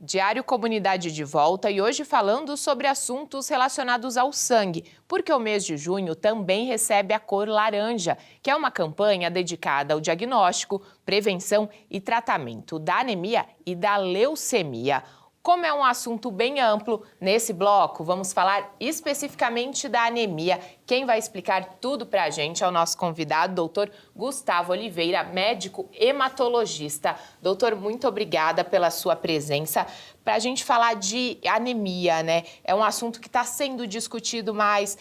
Diário Comunidade de volta e hoje falando sobre assuntos relacionados ao sangue, porque o mês de junho também recebe a cor laranja, que é uma campanha dedicada ao diagnóstico, prevenção e tratamento da anemia e da leucemia. Como é um assunto bem amplo, nesse bloco vamos falar especificamente da anemia. Quem vai explicar tudo para a gente é o nosso convidado, doutor Gustavo Oliveira, médico hematologista. Doutor, muito obrigada pela sua presença. Para a gente falar de anemia, né? É um assunto que está sendo discutido mais,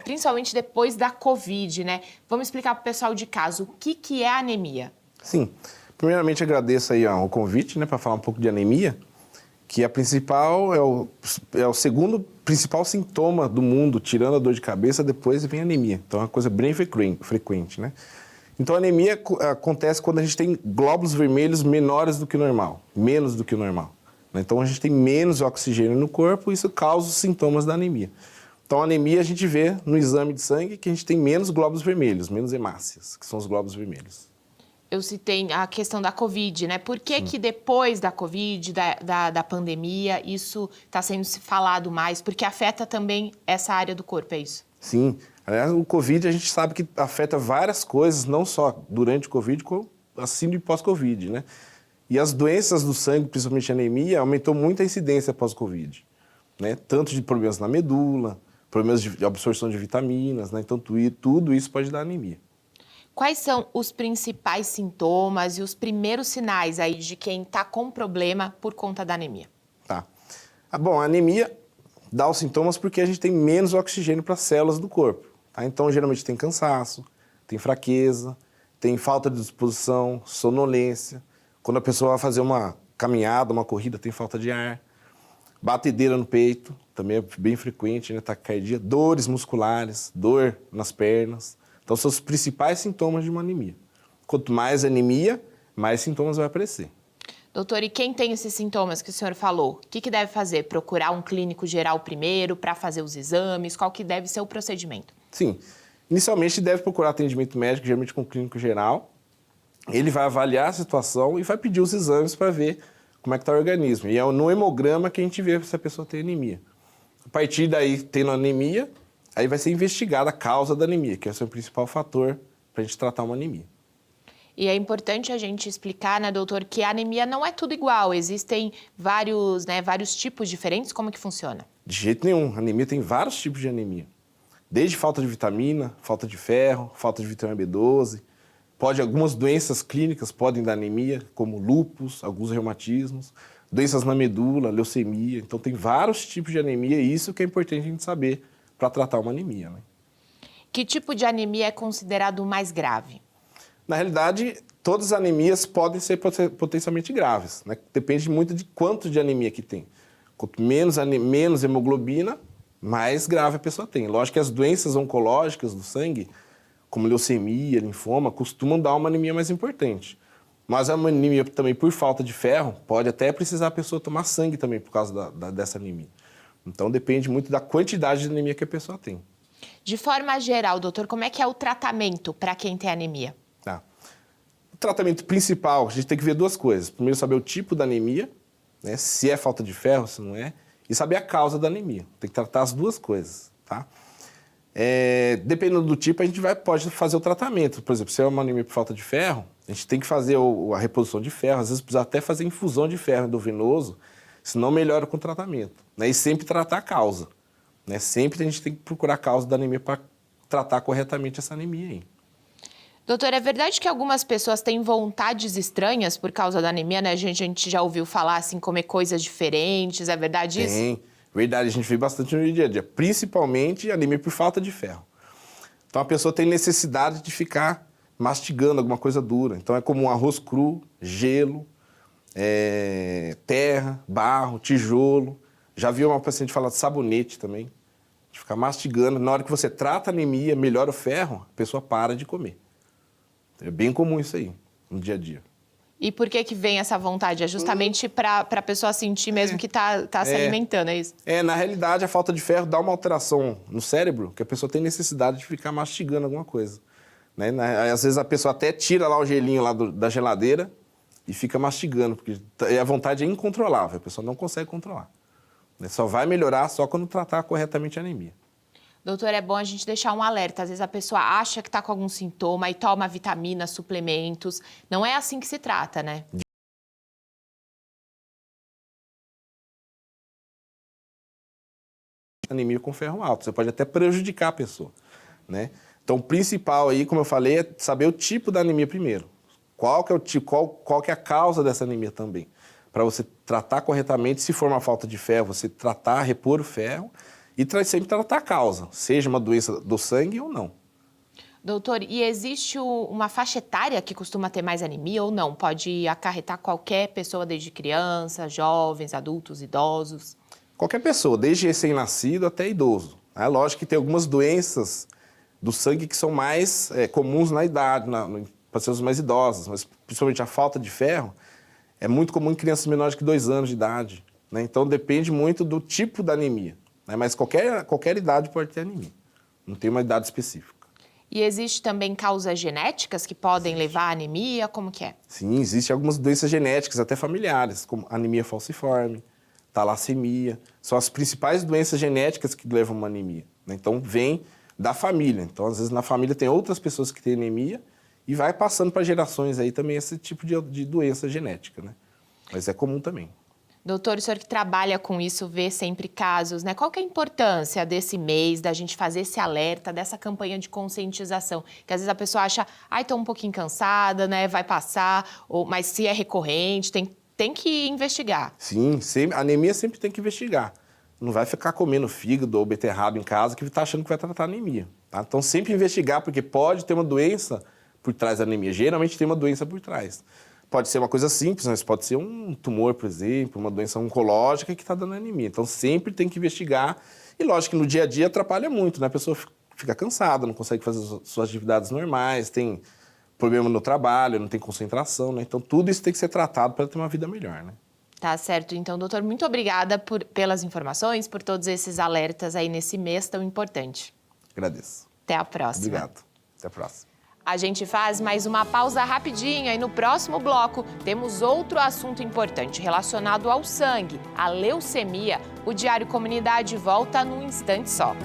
principalmente depois da Covid, né? Vamos explicar para o pessoal de casa o que é anemia. Sim. Primeiramente, agradeço aí o convite, né, para falar um pouco de anemia, que a principal é o segundo principal sintoma do mundo, tirando a dor de cabeça, depois vem a anemia. Então é uma coisa bem frequente, né? Então a anemia acontece quando a gente tem glóbulos vermelhos menores do que o normal, menos do que o normal. Então a gente tem menos oxigênio no corpo e isso causa os sintomas da anemia. Então a anemia a gente vê no exame de sangue que a gente tem menos glóbulos vermelhos, menos hemácias, que são os glóbulos vermelhos. Eu citei a questão da Covid, né? Por que que depois da Covid, da pandemia, isso está sendo falado mais? Porque afeta também essa área do corpo, é isso? Sim. Aliás, o Covid a gente sabe que afeta várias coisas, não só durante o Covid, como assim e pós-Covid, né? E as doenças do sangue, principalmente a anemia, aumentou muito a incidência pós-Covid, né? Tanto de problemas na medula, problemas de absorção de vitaminas, né? Então tudo isso pode dar anemia. Quais são os principais sintomas e os primeiros sinais aí de quem está com problema por conta da anemia? Tá. Bom, a anemia dá os sintomas porque a gente tem menos oxigênio para as células do corpo. Tá? Então, geralmente tem cansaço, tem fraqueza, tem falta de disposição, sonolência. Quando a pessoa vai fazer uma caminhada, uma corrida, tem falta de ar. Batedeira no peito, também é bem frequente, né? Taquicardia, dores musculares, dor nas pernas. Então, são os principais sintomas de uma anemia. Quanto mais anemia, mais sintomas vai aparecer. Doutor, e quem tem esses sintomas que o senhor falou, o que deve fazer? Procurar um clínico geral primeiro para fazer os exames? Qual que deve ser o procedimento? Sim. Inicialmente, deve procurar atendimento médico, geralmente com um clínico geral. Ele vai avaliar a situação e vai pedir os exames para ver como é que está o organismo. E é no hemograma que a gente vê se a pessoa tem anemia. A partir daí, tendo anemia, aí vai ser investigada a causa da anemia, que é o seu principal fator para a gente tratar uma anemia. E é importante a gente explicar, né, doutor, que a anemia não é tudo igual. Existem vários tipos diferentes. Como que funciona? De jeito nenhum. A anemia tem vários tipos de anemia. Desde falta de vitamina, falta de ferro, falta de vitamina B12. Algumas doenças clínicas podem dar anemia, como lúpus, alguns reumatismos, doenças na medula, leucemia. Então tem vários tipos de anemia e isso que é importante a gente saber para tratar uma anemia, né? Que tipo de anemia é considerado mais grave? Na realidade, todas as anemias podem ser potencialmente graves, né? Depende muito de quanto de anemia que tem. Quanto menos hemoglobina, mais grave a pessoa tem. Lógico que as doenças oncológicas do sangue, como leucemia, linfoma, costumam dar uma anemia mais importante. Mas a anemia também por falta de ferro, pode até precisar a pessoa tomar sangue também por causa dessa anemia. Então depende muito da quantidade de anemia que a pessoa tem. De forma geral, doutor, como é que é o tratamento para quem tem anemia? Tá. O tratamento principal, a gente tem que ver duas coisas. Primeiro, saber o tipo da anemia, né? Se é falta de ferro, se não é, e saber a causa da anemia. Tem que tratar as duas coisas, tá? Dependendo do tipo, a gente pode fazer o tratamento. Por exemplo, se é uma anemia por falta de ferro, a gente tem que fazer a reposição de ferro, às vezes precisa até fazer infusão de ferro endovenoso, senão melhora com o tratamento, né? E sempre tratar a causa, né? Sempre a gente tem que procurar a causa da anemia para tratar corretamente essa anemia aí. Doutor, é verdade que algumas pessoas têm vontades estranhas por causa da anemia, né? A gente já ouviu falar, assim, comer coisas diferentes, é verdade isso? Tem, verdade, a gente vê bastante no dia a dia, principalmente anemia por falta de ferro. Então a pessoa tem necessidade de ficar mastigando alguma coisa dura. Então é como um arroz cru, gelo, terra, barro, tijolo. Já vi uma paciente falar de sabonete também, de ficar mastigando. Na hora que você trata a anemia, melhora o ferro, a pessoa para de comer. É bem comum isso aí, no dia a dia. E por que vem essa vontade? É justamente para a pessoa sentir mesmo que está se alimentando, é isso? Na realidade, a falta de ferro dá uma alteração no cérebro, que a pessoa tem necessidade de ficar mastigando alguma coisa, né? Às vezes a pessoa até tira lá o gelinho lá da geladeira, e fica mastigando, porque a vontade é incontrolável, a pessoa não consegue controlar. Só vai melhorar só quando tratar corretamente a anemia. Doutor, é bom a gente deixar um alerta. Às vezes a pessoa acha que está com algum sintoma e toma vitaminas, suplementos. Não é assim que se trata, né? Anemia com ferro alto, você pode até prejudicar a pessoa, né? Então, o principal aí, como eu falei, é saber o tipo da anemia primeiro. Qual que é o tipo, qual que é a causa dessa anemia também. Para você tratar corretamente, se for uma falta de ferro, você tratar, repor o ferro e sempre tratar a causa, seja uma doença do sangue ou não. Doutor, e existe uma faixa etária que costuma ter mais anemia ou não? Pode acarretar qualquer pessoa, desde criança, jovens, adultos, idosos? Qualquer pessoa, desde recém-nascido até idoso. É lógico que tem algumas doenças do sangue que são mais comuns na idade, para pessoas mais idosas, mas principalmente a falta de ferro é muito comum em crianças menores de 2 anos de idade, né? Então depende muito do tipo da anemia, né? Mas qualquer idade pode ter anemia, não tem uma idade específica. E existe também causas genéticas que podem levar à anemia? Como que é? Sim, existem algumas doenças genéticas, até familiares, como anemia falciforme, talassemia. São as principais doenças genéticas que levam a uma anemia, né? Então vem da família. Então, às vezes, na família tem outras pessoas que têm anemia e vai passando para gerações aí também esse tipo de doença genética, né? Mas é comum também. Doutor, o senhor que trabalha com isso, vê sempre casos, né? Qual que é a importância desse mês, da gente fazer esse alerta, dessa campanha de conscientização? Que às vezes a pessoa acha, ai, tô um pouquinho cansada, né? Vai passar, mas se é recorrente, tem que investigar. Sim, a anemia sempre tem que investigar. Não vai ficar comendo fígado ou beterraba em casa que está achando que vai tratar anemia, tá? Então sempre investigar, porque pode ter uma doença por trás da anemia. Geralmente tem uma doença por trás. Pode ser uma coisa simples, mas pode ser um tumor, por exemplo, uma doença oncológica que está dando anemia. Então sempre tem que investigar. E lógico que no dia a dia atrapalha muito, né? A pessoa fica cansada, não consegue fazer suas atividades normais, tem problema no trabalho, não tem concentração, né? Então tudo isso tem que ser tratado para ter uma vida melhor, né? Tá certo. Então, doutor, muito obrigada pelas informações, por todos esses alertas aí nesse mês tão importante. Agradeço. Até a próxima. Obrigado. Até a próxima. A gente faz mais uma pausa rapidinha e no próximo bloco temos outro assunto importante relacionado ao sangue, a leucemia. O Diário Comunidade volta num instante só.